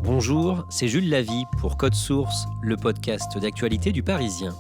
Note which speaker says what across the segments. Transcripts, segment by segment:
Speaker 1: Bonjour, c'est Jules Lavie pour Code Source, le podcast d'actualité du Parisien.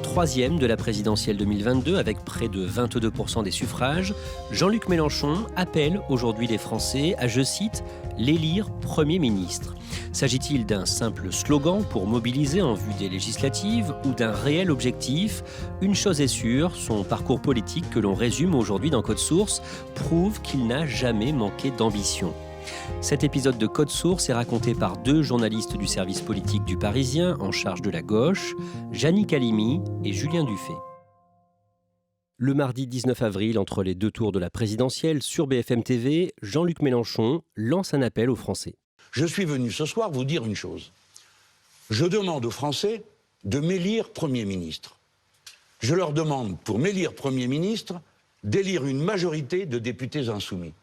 Speaker 1: Troisième de la présidentielle 2022 avec près de 22% des suffrages, Jean-Luc Mélenchon appelle aujourd'hui les Français à, je cite, « l'élire Premier ministre ». S'agit-il d'un simple slogan pour mobiliser en vue des législatives ou d'un réel objectif ? Une chose est sûre, son parcours politique que l'on résume aujourd'hui dans Code Source prouve qu'il n'a jamais manqué d'ambition. Cet épisode de Code Source est raconté par deux journalistes du service politique du Parisien en charge de la gauche, Jannick Halimi et Julien Dufay. Le mardi 19 avril, entre les deux tours de la présidentielle, sur BFM TV, Jean-Luc Mélenchon lance un appel aux Français.
Speaker 2: Je suis venu ce soir vous dire une chose. Je demande aux Français de m'élire Premier ministre. Je leur demande, pour m'élire Premier ministre, d'élire une majorité de députés insoumis.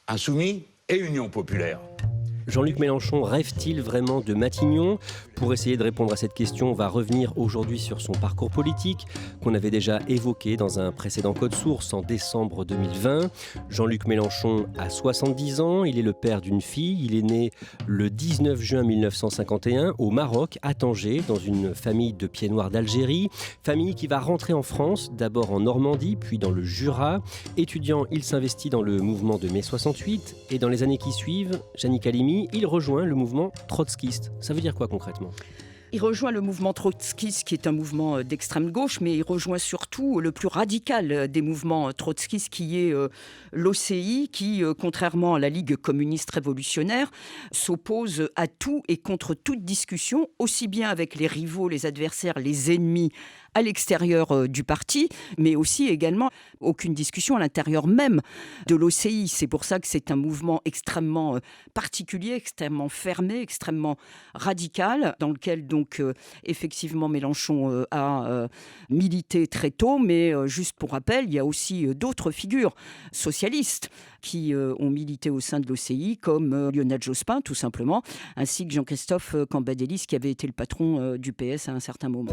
Speaker 2: Insoumis et Union populaire.
Speaker 1: Jean-Luc Mélenchon rêve-t-il vraiment de Matignon ? Pour essayer de répondre à cette question, on va revenir aujourd'hui sur son parcours politique qu'on avait déjà évoqué dans un précédent Code Source en décembre 2020. Jean-Luc Mélenchon a 70 ans, il est le père d'une fille, il est né le 19 juin 1951 au Maroc, à Tanger, dans une famille de pieds noirs d'Algérie, famille qui va rentrer en France, d'abord en Normandie, puis dans le Jura. Étudiant, il s'investit dans le mouvement de mai 68 et dans les années qui suivent, Jannick Halimi, il rejoint le mouvement trotskiste. Ça veut dire quoi concrètement ?
Speaker 3: Il rejoint le mouvement trotskiste, qui est un mouvement d'extrême gauche, mais il rejoint surtout le plus radical des mouvements trotskistes, qui est l'OCI, qui, contrairement à la Ligue communiste révolutionnaire, s'oppose à tout et contre toute discussion, aussi bien avec les rivaux, les adversaires, les ennemis, à l'extérieur du parti, mais aussi également aucune discussion à l'intérieur même de l'OCI. C'est pour ça que c'est un mouvement extrêmement particulier, extrêmement fermé, extrêmement radical, dans lequel donc effectivement Mélenchon a milité très tôt, mais juste pour rappel, il y a aussi d'autres figures socialistes qui ont milité au sein de l'OCI, comme Lionel Jospin, tout simplement, ainsi que Jean-Christophe Cambadélis, qui avait été le patron du PS à un certain moment.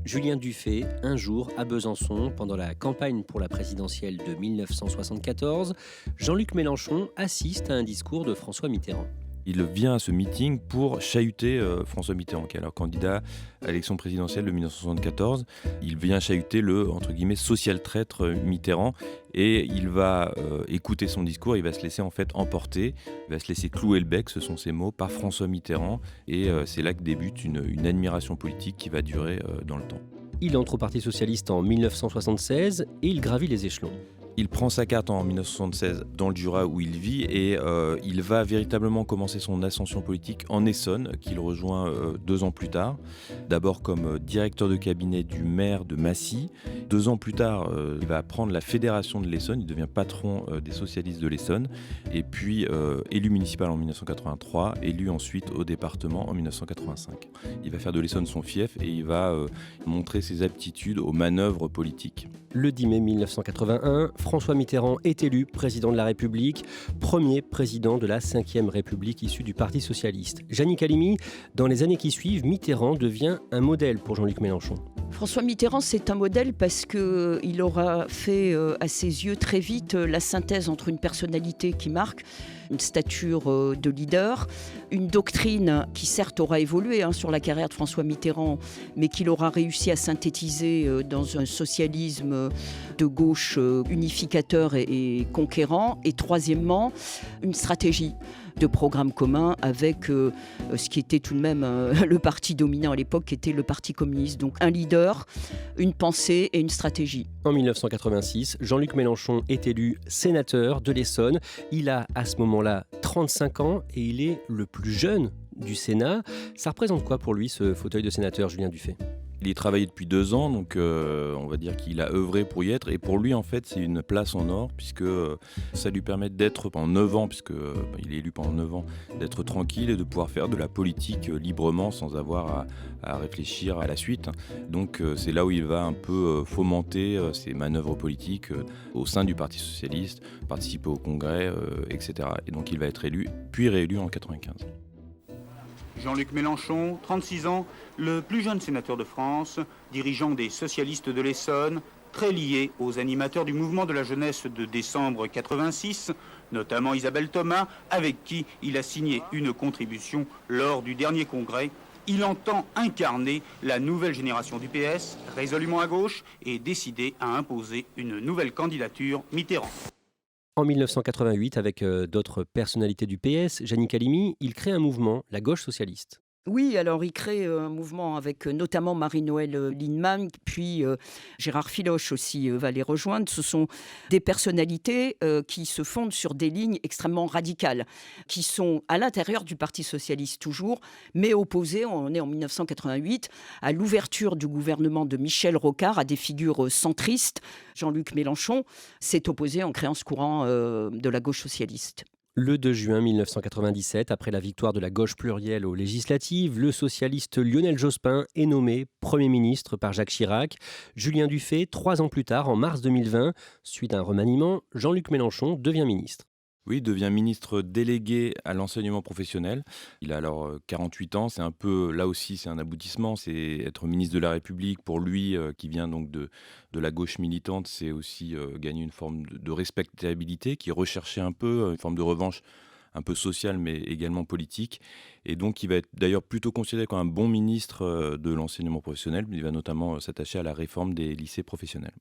Speaker 1: Julien Dufay, un jour à Besançon, pendant la campagne pour la présidentielle de 1974, Jean-Luc Mélenchon assiste à un discours de François Mitterrand.
Speaker 4: Il vient à ce meeting pour chahuter François Mitterrand, qui est alors candidat à l'élection présidentielle de 1974. Il vient chahuter le, entre guillemets, social traître Mitterrand, et il va écouter son discours, il va se laisser en fait emporter, il va se laisser clouer le bec, ce sont ses mots, par François Mitterrand, et c'est là que débute une admiration politique qui va durer dans le temps.
Speaker 1: Il entre au Parti socialiste en 1976 et il gravit les échelons.
Speaker 4: Il prend sa carte en 1976 dans le Jura où il vit, et il va véritablement commencer son ascension politique en Essonne, qu'il rejoint 2 ans plus tard. D'abord comme directeur de cabinet du maire de Massy. 2 ans plus tard, il va prendre la fédération de l'Essonne, il devient patron des socialistes de l'Essonne, et puis élu municipal en 1983, élu ensuite au département en 1985. Il va faire de l'Essonne son fief et il va montrer ses aptitudes aux manœuvres politiques.
Speaker 1: Le 10 mai 1981, François Mitterrand est élu président de la République, premier président de la 5e République issue du Parti socialiste. Jannick Halimi, dans les années qui suivent, Mitterrand devient un modèle pour Jean-Luc Mélenchon.
Speaker 3: François Mitterrand, c'est un modèle parce qu'il aura fait à ses yeux très vite la synthèse entre une personnalité qui marque, une stature de leader, une doctrine qui certes aura évolué sur la carrière de François Mitterrand, mais qu'il aura réussi à synthétiser dans un socialisme de gauche unificateur et conquérant. Et troisièmement, une stratégie de programme commun avec ce qui était tout de même le parti dominant à l'époque, qui était le Parti communiste. Donc un leader, une pensée et une stratégie.
Speaker 1: En 1986, Jean-Luc Mélenchon est élu sénateur de l'Essonne. Il a à ce moment-là 35 ans et il est le plus jeune du Sénat. Ça représente quoi pour lui, ce fauteuil de sénateur, Julien Dufay ?
Speaker 4: Il y travaillé depuis 2 ans, donc on va dire qu'il a œuvré pour y être. Et pour lui, en fait, c'est une place en or, puisque ça lui permet d'être pendant 9 ans, puisqu'il est élu pendant 9 ans, d'être tranquille et de pouvoir faire de la politique librement sans avoir à réfléchir à la suite. Donc c'est là où il va un peu fomenter ses manœuvres politiques au sein du Parti socialiste, participer au congrès, etc. Et donc il va être élu, puis réélu en 1995.
Speaker 5: Jean-Luc Mélenchon, 36 ans, le plus jeune sénateur de France, dirigeant des socialistes de l'Essonne, très liés aux animateurs du mouvement de la jeunesse de décembre 86, notamment Isabelle Thomas, avec qui il a signé une contribution lors du dernier congrès. Il entend incarner la nouvelle génération du PS, résolument à gauche, et décidé à imposer une nouvelle candidature Mitterrand.
Speaker 1: En 1988, avec d'autres personnalités du PS, Jannik Halimi, il crée un mouvement, la gauche socialiste.
Speaker 3: Oui, alors il crée un mouvement avec notamment Marie-Noëlle Lienemann, puis Gérard Filoche aussi va les rejoindre. Ce sont des personnalités qui se fondent sur des lignes extrêmement radicales, qui sont à l'intérieur du Parti socialiste toujours, mais opposées, on est en 1988, à l'ouverture du gouvernement de Michel Rocard à des figures centristes. Jean-Luc Mélenchon s'est opposé en créant ce courant de la gauche socialiste.
Speaker 1: Le 2 juin 1997, après la victoire de la gauche plurielle aux législatives, le socialiste Lionel Jospin est nommé Premier ministre par Jacques Chirac. Julien Dufay, 3 ans plus tard, en mars 2020, suite à un remaniement, Jean-Luc Mélenchon devient ministre.
Speaker 4: Oui, il devient ministre délégué à l'enseignement professionnel. Il a alors 48 ans, c'est un peu, là aussi c'est un aboutissement, c'est être ministre de la République pour lui qui vient donc de la gauche militante, c'est aussi gagner une forme de respectabilité qui recherchait un peu, une forme de revanche un peu sociale mais également politique. Et donc il va être d'ailleurs plutôt considéré comme un bon ministre de l'enseignement professionnel, il va notamment s'attacher à la réforme des lycées professionnels.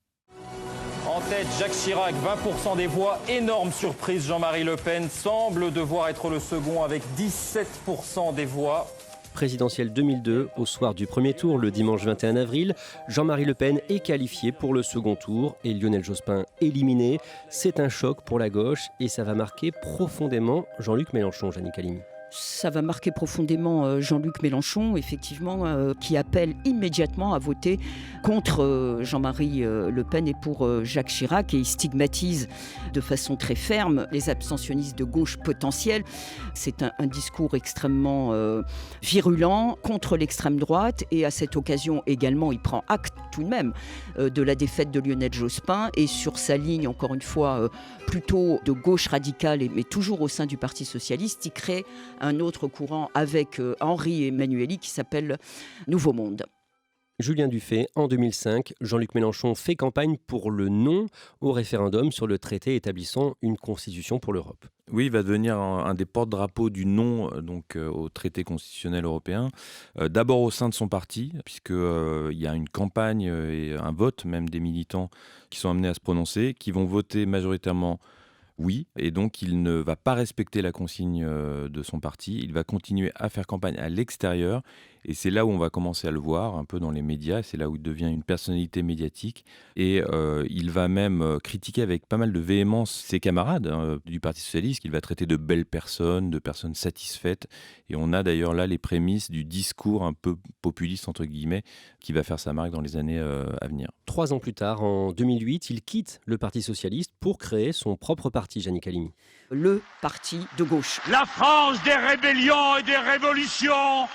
Speaker 6: En tête, Jacques Chirac, 20% des voix. Énorme surprise, Jean-Marie Le Pen semble devoir être le second avec 17% des voix.
Speaker 1: Présidentielle 2002, au soir du premier tour, le dimanche 21 avril, Jean-Marie Le Pen est qualifié pour le second tour et Lionel Jospin éliminé. C'est un choc pour la gauche et ça va marquer profondément Jean-Luc Mélenchon, Jannik Halimi.
Speaker 3: Ça va marquer profondément Jean-Luc Mélenchon, effectivement, qui appelle immédiatement à voter contre Jean-Marie Le Pen et pour Jacques Chirac. Et il stigmatise de façon très ferme les abstentionnistes de gauche potentiels. C'est un discours extrêmement virulent contre l'extrême droite. Et à cette occasion également, il prend acte tout de même de la défaite de Lionel Jospin. Et sur sa ligne, encore une fois, plutôt de gauche radicale, mais toujours au sein du Parti socialiste, il crée un autre courant avec Henri Emmanuelli qui s'appelle Nouveau Monde.
Speaker 1: Julien Dufay, en 2005, Jean-Luc Mélenchon fait campagne pour le non au référendum sur le traité établissant une constitution pour l'Europe.
Speaker 4: Oui, il va devenir un des porte-drapeaux du non au traité constitutionnel européen. D'abord au sein de son parti, puisqu'il y a une campagne et un vote même des militants qui sont amenés à se prononcer, qui vont voter majoritairement oui, et donc il ne va pas respecter la consigne de son parti, il va continuer à faire campagne à l'extérieur, et c'est là où on va commencer à le voir, un peu dans les médias, c'est là où il devient une personnalité médiatique, et il va même critiquer avec pas mal de véhémence ses camarades du Parti Socialiste, qu'il va traiter de belles personnes, de personnes satisfaites, et on a d'ailleurs là les prémices du discours un peu populiste, entre guillemets, qui va faire sa marque dans les années à venir.
Speaker 1: 3 ans plus tard, en 2008, il quitte le Parti Socialiste pour créer son propre parti, Jannik Halimi.
Speaker 3: Le parti de gauche.
Speaker 7: La France des rébellions et des révolutions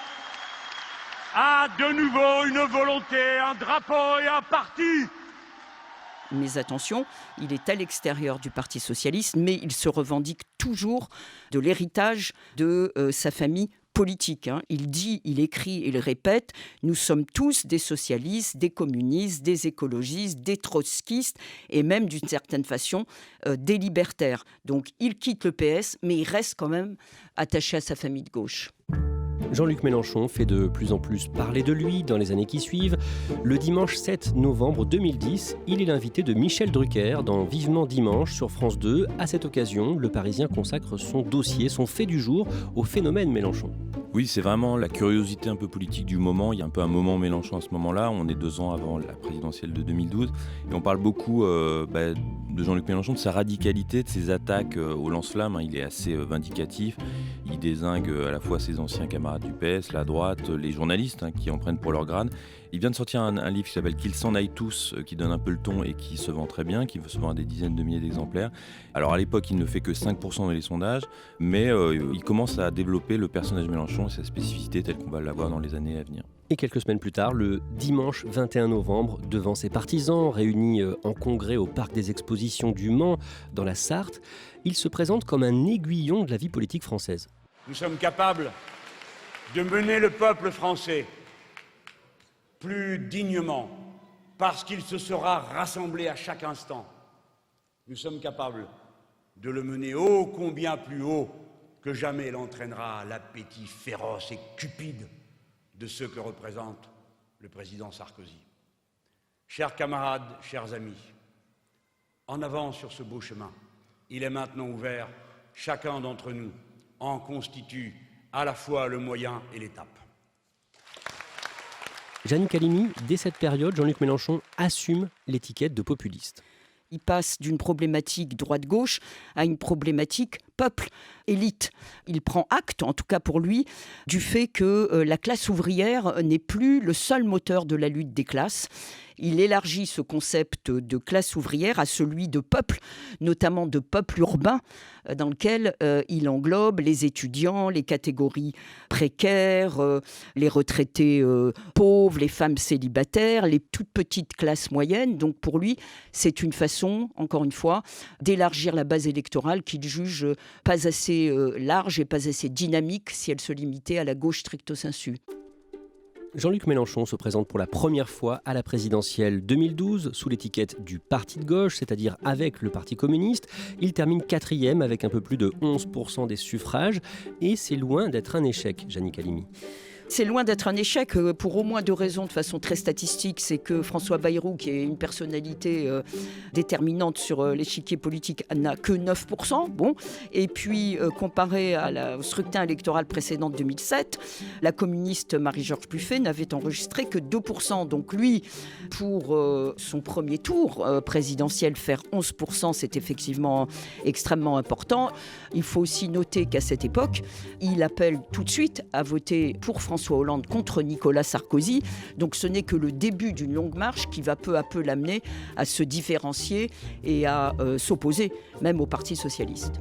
Speaker 7: a de nouveau une volonté, un drapeau et un parti.
Speaker 3: Mais attention, il est à l'extérieur du Parti socialiste, mais il se revendique toujours de l'héritage de sa famille politique. Il dit, il écrit et il répète, nous sommes tous des socialistes, des communistes, des écologistes, des trotskistes et même d'une certaine façon des libertaires. Donc il quitte le PS, mais il reste quand même attaché à sa famille de gauche.
Speaker 1: Jean-Luc Mélenchon fait de plus en plus parler de lui dans les années qui suivent. Le dimanche 7 novembre 2010, il est l'invité de Michel Drucker dans Vivement Dimanche sur France 2. À cette occasion, le Parisien consacre son dossier, son fait du jour, au phénomène Mélenchon.
Speaker 4: Oui, c'est vraiment la curiosité un peu politique du moment. Il y a un peu un moment Mélenchon à ce moment-là. On est 2 ans avant la présidentielle de 2012. Et on parle beaucoup de Jean-Luc Mélenchon, de sa radicalité, de ses attaques au lance-flammes. Il est assez vindicatif. Il dézingue à la fois ses anciens camarades du PS, la droite, les journalistes qui en prennent pour leur grade. Il vient de sortir un livre qui s'appelle « Qu'ils s'en aillent tous », qui donne un peu le ton et qui se vend très bien, qui se vend à des dizaines de milliers d'exemplaires. Alors à l'époque, il ne fait que 5% dans les sondages, mais il commence à développer le personnage Mélenchon et sa spécificité telle qu'on va l'avoir dans les années à venir.
Speaker 1: Et quelques semaines plus tard, le dimanche 21 novembre, devant ses partisans réunis en congrès au Parc des Expositions du Mans, dans la Sarthe, il se présente comme un aiguillon de la vie politique française.
Speaker 7: Nous sommes capables de mener le peuple français plus dignement
Speaker 8: parce qu'il se sera rassemblé à chaque instant, nous sommes capables de le mener ô combien plus haut que jamais il entraînera l'appétit féroce et cupide de ceux que représente le président Sarkozy. Chers camarades, chers amis, en avant sur ce beau chemin. Il est maintenant ouvert. Chacun d'entre nous en constitue à la fois le moyen et l'étape.
Speaker 1: Janine Halimi, dès cette période, Jean-Luc Mélenchon assume l'étiquette de populiste.
Speaker 3: Il passe d'une problématique droite-gauche à une problématique peuple-élite. Il prend acte, en tout cas pour lui, du fait que la classe ouvrière n'est plus le seul moteur de la lutte des classes. Il élargit ce concept de classe ouvrière à celui de peuple, notamment de peuple urbain, dans lequel il englobe les étudiants, les catégories précaires, les retraités pauvres, les femmes célibataires, les toutes petites classes moyennes. Donc pour lui, c'est une façon, encore une fois, d'élargir la base électorale qu'il juge pas assez large et pas assez dynamique si elle se limitait à la gauche stricto sensu.
Speaker 1: Jean-Luc Mélenchon se présente pour la première fois à la présidentielle 2012 sous l'étiquette du parti de gauche, c'est-à-dire avec le Parti communiste. Il termine 4e avec un peu plus de 11% des suffrages et c'est loin d'être un échec, Janine Halimi.
Speaker 3: C'est loin d'être un échec pour au moins 2 raisons de façon très statistique. C'est que François Bayrou, qui est une personnalité déterminante sur l'échiquier politique, n'a que 9%. Bon. Et puis, comparé au scrutin électoral précédent de 2007, la communiste Marie-Georges Buffet n'avait enregistré que 2%. Donc lui, pour son premier tour présidentiel, faire 11%, c'est effectivement extrêmement important. Il faut aussi noter qu'à cette époque, il appelle tout de suite à voter pour François Hollande contre Nicolas Sarkozy. Donc ce n'est que le début d'une longue marche qui va peu à peu l'amener à se différencier et à s'opposer même au Parti socialiste.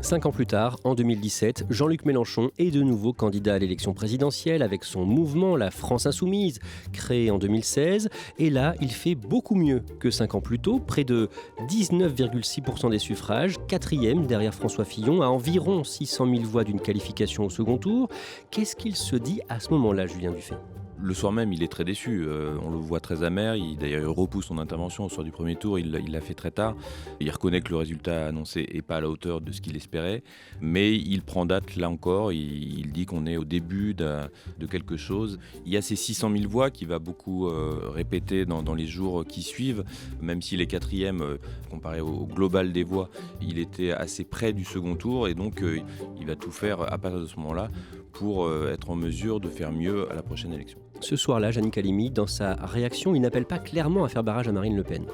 Speaker 1: 5 ans plus tard, en 2017, Jean-Luc Mélenchon est de nouveau candidat à l'élection présidentielle avec son mouvement La France Insoumise, créé en 2016. Et là, il fait beaucoup mieux que 5 ans plus tôt, près de 19,6% des suffrages, 4e derrière François Fillon, à environ 600 000 voix d'une qualification au second tour. Qu'est-ce qu'il se dit à ce moment-là, Julien Dufay ?
Speaker 4: Le soir même, il est très déçu. On le voit très amer. D'ailleurs, il repousse son intervention au soir du premier tour. Il l'a fait très tard. Il reconnaît que le résultat annoncé n'est pas à la hauteur de ce qu'il espérait. Mais il prend date, là encore. Il dit qu'on est au début de quelque chose. Il y a ces 600 000 voix qu'il va beaucoup répéter dans les jours qui suivent. Même s'il est 4e, comparé au global des voix, il était assez près du second tour. Et donc, il va tout faire à partir de ce moment-là pour être en mesure de faire mieux à la prochaine élection.
Speaker 1: Ce soir-là, Janine Halimi, dans sa réaction, il n'appelle pas clairement à faire barrage à Marine Le Pen.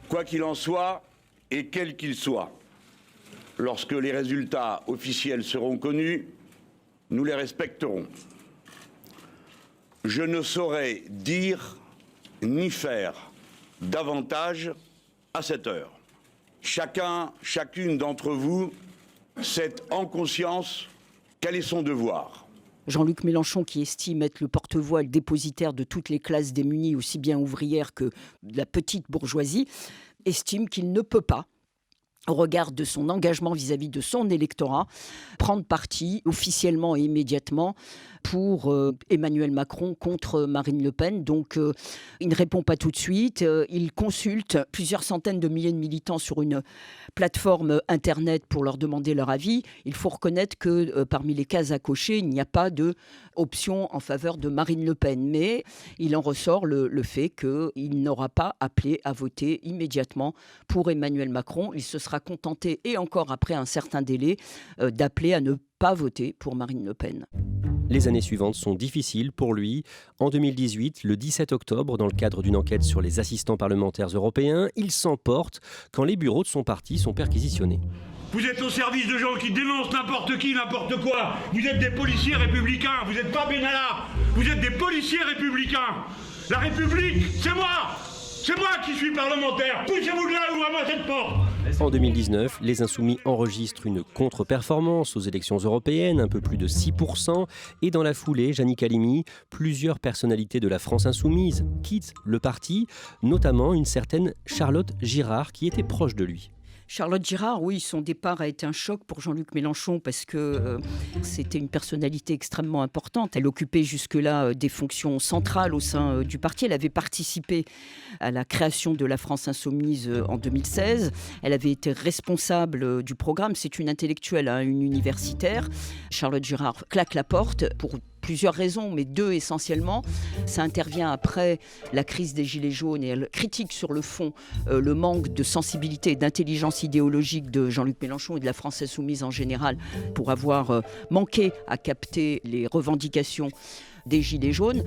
Speaker 2: Quoi qu'il en soit, et quel qu'il soit, lorsque les résultats officiels seront connus, nous les respecterons. Je ne saurais dire ni faire davantage à cette heure. Chacune d'entre vous sait en conscience quel est son devoir.
Speaker 3: Jean-Luc Mélenchon, qui estime être le porte-voix et le dépositaire de toutes les classes démunies, aussi bien ouvrières que de la petite bourgeoisie, estime qu'il ne peut pas, au regard de son engagement vis-à-vis de son électorat, prendre parti officiellement et immédiatement pour Emmanuel Macron contre Marine Le Pen. Donc il ne répond pas tout de suite. Il consulte plusieurs centaines de milliers de militants sur une plateforme Internet pour leur demander leur avis. Il faut reconnaître que parmi les cases à cocher, il n'y a pas d'option en faveur de Marine Le Pen. Mais il en ressort le fait qu'il n'aura pas appelé à voter immédiatement pour Emmanuel Macron. Il se sera contenté, et encore après un certain délai, d'appeler à ne pas voter pour Marine Le Pen.
Speaker 1: Les années suivantes sont difficiles pour lui. En 2018, le 17 octobre, dans le cadre d'une enquête sur les assistants parlementaires européens, il s'emporte quand les bureaux de son parti sont perquisitionnés.
Speaker 7: Vous êtes au service de gens qui dénoncent n'importe qui, n'importe quoi. Vous êtes des policiers républicains, vous n'êtes pas Benalla. Vous êtes des policiers républicains. La République, c'est moi. C'est moi qui suis parlementaire. Poussez-vous de là ou à moi cette porte.
Speaker 1: En 2019, les Insoumis enregistrent une contre-performance aux élections européennes, un peu plus de 6%. Et dans la foulée, Janine Halimi, plusieurs personnalités de la France Insoumise quittent le parti, notamment une certaine Charlotte Girard qui était proche de lui.
Speaker 3: Charlotte Girard, oui, son départ a été un choc pour Jean-Luc Mélenchon parce que c'était une personnalité extrêmement importante. Elle occupait jusque-là des fonctions centrales au sein du parti. Elle avait participé à la création de la France Insoumise en 2016. Elle avait été responsable du programme. C'est une intellectuelle, une universitaire. Charlotte Girard claque la porte pour plusieurs raisons, mais 2 essentiellement. Ça intervient après la crise des Gilets jaunes et elle critique sur le fond le manque de sensibilité et d'intelligence idéologique de Jean-Luc Mélenchon et de la France Insoumise en général pour avoir manqué à capter les revendications des Gilets jaunes.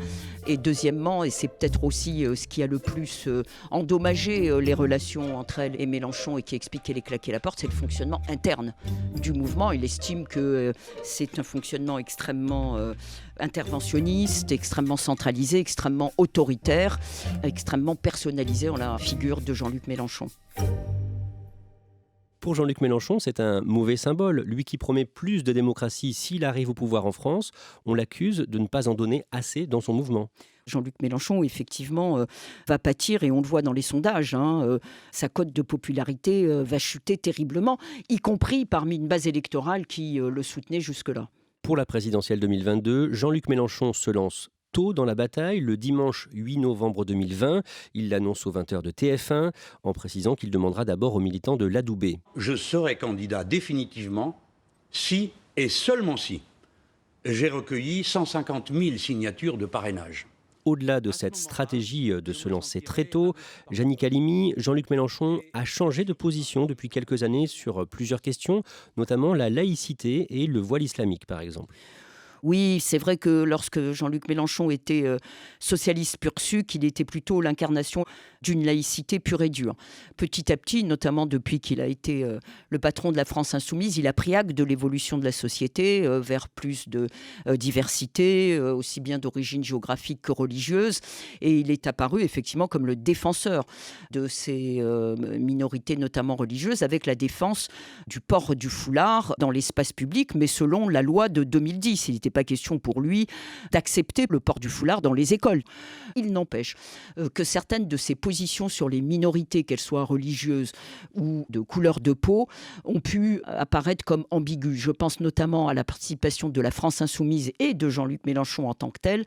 Speaker 3: Et deuxièmement, et c'est peut-être aussi ce qui a le plus endommagé les relations entre elle et Mélenchon et qui explique qu'elle ait claqué la porte, c'est le fonctionnement interne du mouvement. Il estime que c'est un fonctionnement extrêmement interventionniste, extrêmement centralisé, extrêmement autoritaire, extrêmement personnalisé en la figure de Jean-Luc Mélenchon.
Speaker 1: Pour Jean-Luc Mélenchon, c'est un mauvais symbole. Lui qui promet plus de démocratie s'il arrive au pouvoir en France, on l'accuse de ne pas en donner assez dans son mouvement.
Speaker 3: Jean-Luc Mélenchon, effectivement, va pâtir, et on le voit dans les sondages, sa cote de popularité va chuter terriblement, y compris parmi une base électorale qui le soutenait jusque-là.
Speaker 1: Pour la présidentielle 2022, Jean-Luc Mélenchon se lance tôt dans la bataille, le dimanche 8 novembre 2020. Il l'annonce aux 20h de TF1 en précisant qu'il demandera d'abord aux militants de l'adouber.
Speaker 2: Je serai candidat définitivement si, et seulement si, j'ai recueilli 150 000 signatures de parrainage.
Speaker 1: Au-delà de cette stratégie de se lancer très tôt, Jannick Halimi, Jean-Luc Mélenchon a changé de position depuis quelques années sur plusieurs questions, notamment la laïcité et le voile islamique par exemple.
Speaker 3: Oui, c'est vrai que lorsque Jean-Luc Mélenchon était socialiste pur sucre, il était plutôt l'incarnation d'une laïcité pure et dure. Petit à petit, notamment depuis qu'il a été le patron de la France Insoumise, il a pris acte de l'évolution de la société vers plus de diversité, aussi bien d'origine géographique que religieuse. Et il est apparu effectivement comme le défenseur de ces minorités, notamment religieuses, avec la défense du port du foulard dans l'espace public, mais selon la loi de 2010. Il n'était pas question pour lui d'accepter le port du foulard dans les écoles. Il n'empêche que certaines de ses positions sur les minorités, qu'elles soient religieuses ou de couleur de peau, ont pu apparaître comme ambiguës. Je pense notamment à la participation de la France Insoumise et de Jean-Luc Mélenchon en tant que tel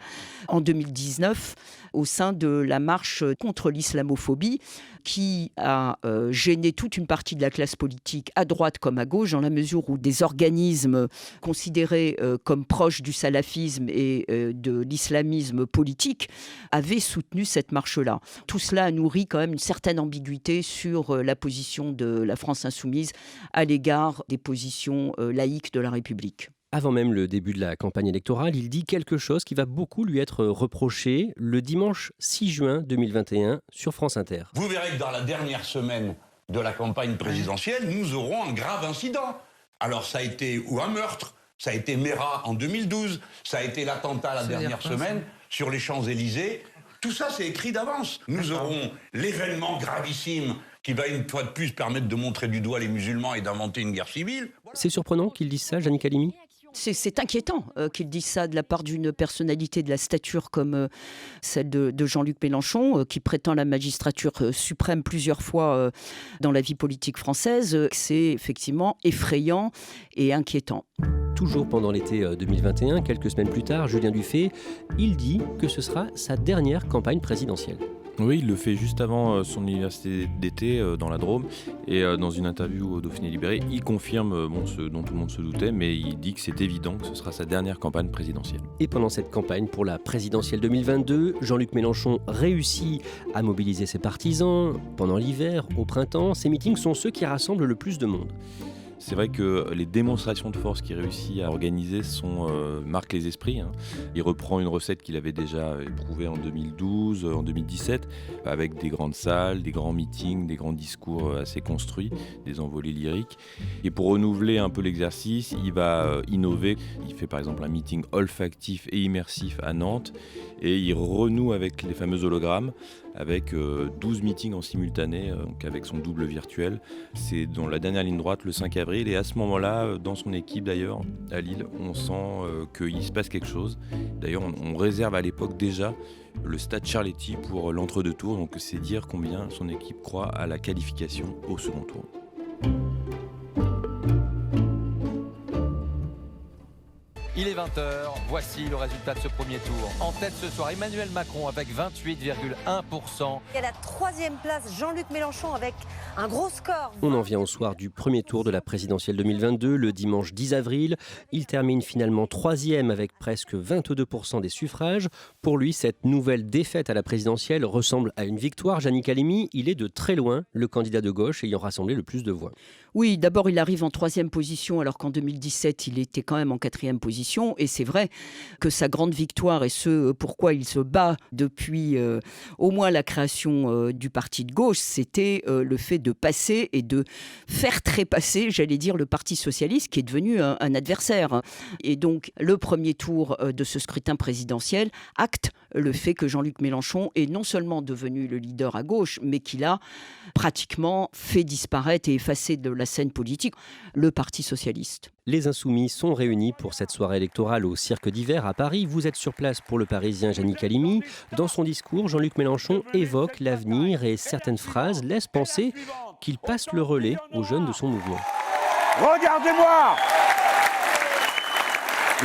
Speaker 3: en 2019 au sein de la marche contre l'islamophobie qui a gêné toute une partie de la classe politique à droite comme à gauche, dans la mesure où des organismes considérés comme proches du salafisme et de l'islamisme politique avaient soutenu cette marche-là. Tout cela a nourri quand même une certaine ambiguïté sur la position de la France Insoumise à l'égard des positions laïques de la République.
Speaker 1: Avant même le début de la campagne électorale, il dit quelque chose qui va beaucoup lui être reproché le dimanche 6 juin 2021 sur France Inter.
Speaker 2: Vous verrez que dans la dernière semaine de la campagne présidentielle, nous aurons un grave incident. Alors ça a été ou un meurtre, ça a été Mera en 2012, ça a été l'attentat la dernière semaine sur les Champs-Élysées. Tout ça, c'est écrit d'avance. Nous aurons l'événement gravissime qui va une fois de plus permettre de montrer du doigt les musulmans et d'inventer une guerre civile.
Speaker 1: C'est surprenant qu'il dise ça, Jannick Halimi ?
Speaker 3: C'est inquiétant qu'il dise ça de la part d'une personnalité de la stature comme celle de Jean-Luc Mélenchon, qui prétend la magistrature suprême plusieurs fois dans la vie politique française. C'est effectivement effrayant et inquiétant.
Speaker 1: Toujours pendant l'été 2021, quelques semaines plus tard, Julien Dufay, il dit que ce sera sa dernière campagne présidentielle.
Speaker 4: Oui, il le fait juste avant son université d'été dans la Drôme et dans une interview au Dauphiné Libéré, il confirme ce dont tout le monde se doutait, mais il dit que c'est évident que ce sera sa dernière campagne présidentielle.
Speaker 1: Et pendant cette campagne pour la présidentielle 2022, Jean-Luc Mélenchon réussit à mobiliser ses partisans. Pendant l'hiver, au printemps, ces meetings sont ceux qui rassemblent le plus de monde.
Speaker 4: C'est vrai que les démonstrations de force qu'il réussit à organiser marquent les esprits. Il reprend une recette qu'il avait déjà éprouvée en 2012, en 2017, avec des grandes salles, des grands meetings, des grands discours assez construits, des envolées lyriques. Et pour renouveler un peu l'exercice, il va innover. Il fait par exemple un meeting olfactif et immersif à Nantes et il renoue avec les fameux hologrammes, avec 12 meetings en simultané, donc avec son double virtuel. C'est dans la dernière ligne droite, le 5 avril, et à ce moment-là, dans son équipe d'ailleurs, à Lille, on sent qu'il se passe quelque chose. D'ailleurs, on réserve à l'époque déjà le stade Charletti pour l'entre-deux tours, donc c'est dire combien son équipe croit à la qualification au second tour.
Speaker 9: Il est 20h, voici le résultat de ce premier tour. En tête ce soir, Emmanuel Macron avec 28,1%.
Speaker 10: Et à la troisième place, Jean-Luc Mélenchon avec un gros score.
Speaker 1: On en vient au soir du premier tour de la présidentielle 2022, le dimanche 10 avril. Il termine finalement troisième avec presque 22% des suffrages. Pour lui, cette nouvelle défaite à la présidentielle ressemble à une victoire. Gianni Calimi, il est de très loin le candidat de gauche ayant rassemblé le plus de voix.
Speaker 3: Oui, d'abord il arrive en troisième position alors qu'en 2017 il était quand même en quatrième position et c'est vrai que sa grande victoire et ce pourquoi il se bat depuis au moins la création du parti de gauche, c'était le fait de passer et de faire trépasser, j'allais dire, le Parti socialiste qui est devenu un adversaire. Et donc le premier tour de ce scrutin présidentiel acte le fait que Jean-Luc Mélenchon est non seulement devenu le leader à gauche, mais qu'il a pratiquement fait disparaître et effacer de la scène politique le Parti socialiste.
Speaker 1: Les Insoumis sont réunis pour cette soirée électorale au Cirque d'Hiver à Paris. Vous êtes sur place pour le Parisien Gianni Calimi. Dans son discours, Jean-Luc Mélenchon évoque l'avenir et certaines phrases laissent penser qu'il passe le relais aux jeunes de son mouvement.
Speaker 8: Regardez-moi!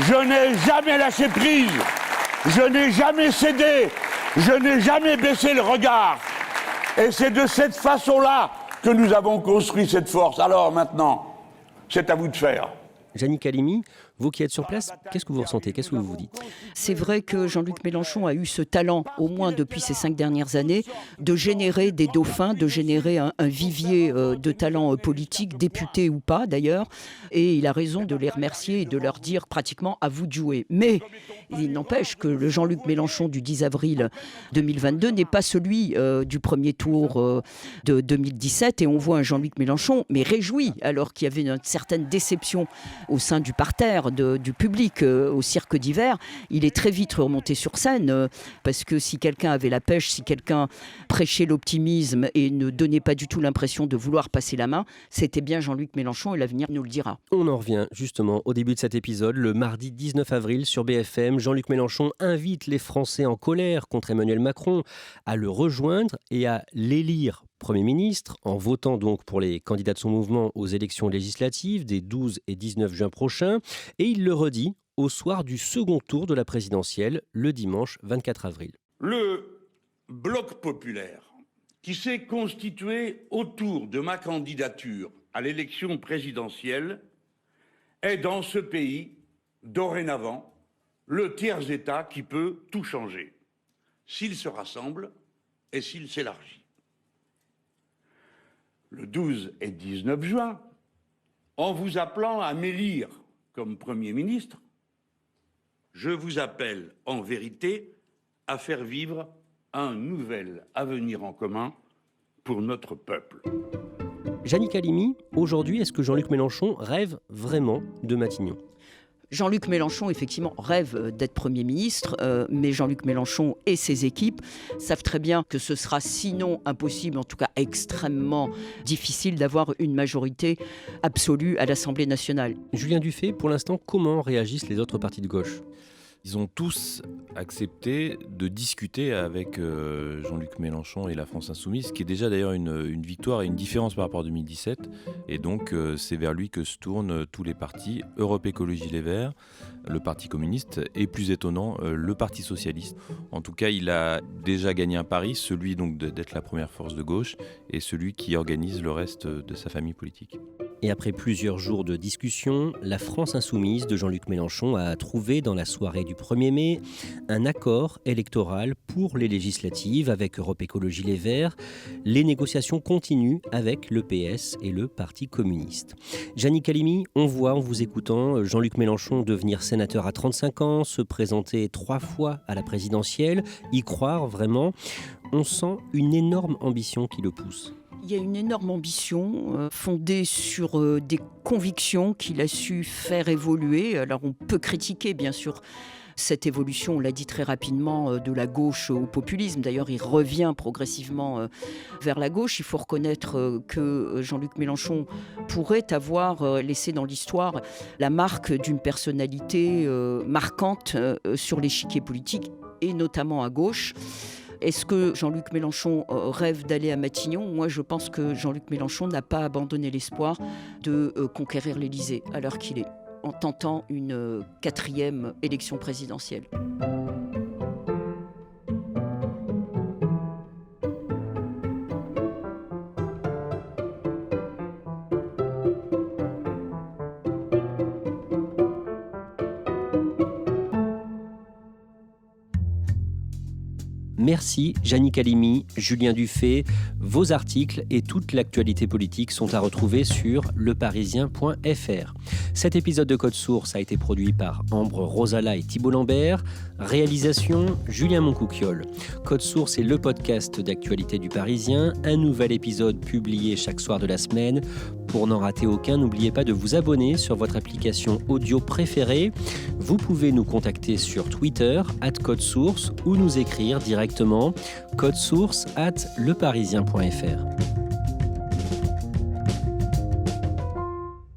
Speaker 8: Je n'ai jamais lâché prise. Je n'ai jamais cédé. Je n'ai jamais baissé le regard. Et c'est de cette façon-là que nous avons construit cette force. Alors maintenant, c'est à vous de faire.
Speaker 1: Gianni Calimi, vous qui êtes sur place, qu'est-ce que vous ressentez? Qu'est-ce que vous vous dites?
Speaker 3: C'est vrai que Jean-Luc Mélenchon a eu ce talent, au moins depuis ces 5 dernières années, de générer des dauphins, de générer un vivier de talents politiques, députés ou pas d'ailleurs. Et il a raison de les remercier et de leur dire pratiquement à vous de jouer. Mais il n'empêche que le Jean-Luc Mélenchon du 10 avril 2022 n'est pas celui du premier tour de 2017. Et on voit un Jean-Luc Mélenchon, mais réjoui, alors qu'il y avait une certaine déception au sein du parterre, du public au Cirque d'Hiver. Il est très vite remonté sur scène parce que si quelqu'un avait la pêche, si quelqu'un prêchait l'optimisme et ne donnait pas du tout l'impression de vouloir passer la main, c'était bien Jean-Luc Mélenchon et l'avenir nous le dira.
Speaker 1: On en revient justement au début de cet épisode, le mardi 19 avril sur BFM. Jean-Luc Mélenchon invite les Français en colère contre Emmanuel Macron à le rejoindre et à l'élire Premier ministre, en votant donc pour les candidats de son mouvement aux élections législatives des 12 et 19 juin prochains. Et il le redit au soir du second tour de la présidentielle, le dimanche 24 avril.
Speaker 2: Le bloc populaire qui s'est constitué autour de ma candidature à l'élection présidentielle est dans ce pays, dorénavant, le tiers-État qui peut tout changer, s'il se rassemble et s'il s'élargit. Le 12 et 19 juin, en vous appelant à m'élire comme Premier ministre, je vous appelle en vérité à faire vivre un nouvel avenir en commun pour notre peuple.
Speaker 1: Gianni Calimi, aujourd'hui, est-ce que Jean-Luc Mélenchon rêve vraiment de Matignon ?
Speaker 3: Jean-Luc Mélenchon, effectivement, rêve d'être Premier ministre, mais Jean-Luc Mélenchon et ses équipes savent très bien que ce sera sinon impossible, en tout cas extrêmement difficile d'avoir une majorité absolue à l'Assemblée nationale.
Speaker 1: Julien Dufay, pour l'instant, comment réagissent les autres partis de gauche ?
Speaker 4: Ils ont tous accepté de discuter avec Jean-Luc Mélenchon et la France Insoumise, ce qui est déjà d'ailleurs une victoire et une différence par rapport à 2017. Et donc c'est vers lui que se tournent tous les partis, Europe Écologie Les Verts, le Parti communiste et plus étonnant, le Parti socialiste. En tout cas, il a déjà gagné un pari, celui donc d'être la première force de gauche et celui qui organise le reste de sa famille politique.
Speaker 1: Et après plusieurs jours de discussion, la France Insoumise de Jean-Luc Mélenchon a trouvé dans la soirée du 1er mai un accord électoral pour les législatives avec Europe Écologie Les Verts. Les négociations continuent avec le PS et le Parti communiste. Gianni Calimi, on voit en vous écoutant Jean-Luc Mélenchon devenir sénateur à 35 ans, se présenter 3 fois à la présidentielle, y croire vraiment. On sent une énorme ambition qui le pousse.
Speaker 3: Il y a une énorme ambition fondée sur des convictions qu'il a su faire évoluer. Alors on peut critiquer bien sûr cette évolution, on l'a dit très rapidement, de la gauche au populisme. D'ailleurs, il revient progressivement vers la gauche. Il faut reconnaître que Jean-Luc Mélenchon pourrait avoir laissé dans l'histoire la marque d'une personnalité marquante sur l'échiquier politique et notamment à gauche. Est-ce que Jean-Luc Mélenchon rêve d'aller à Matignon ? Moi, je pense que Jean-Luc Mélenchon n'a pas abandonné l'espoir de conquérir l'Élysée à l'heure qu'il est, en tentant une 4e élection présidentielle.
Speaker 1: Merci Jannick Halimi, Julien Dufay. Vos articles et toute l'actualité politique sont à retrouver sur leparisien.fr. Cet épisode de Code Source a été produit par Ambre Rosala et Thibault Lambert. Réalisation Julien Moncouquiol. Code Source est le podcast d'actualité du Parisien. Un nouvel épisode publié chaque soir de la semaine. Pour n'en rater aucun, n'oubliez pas de vous abonner sur votre application audio préférée. Vous pouvez nous contacter sur Twitter @codesource ou nous écrire directement codesource@leparisien.fr.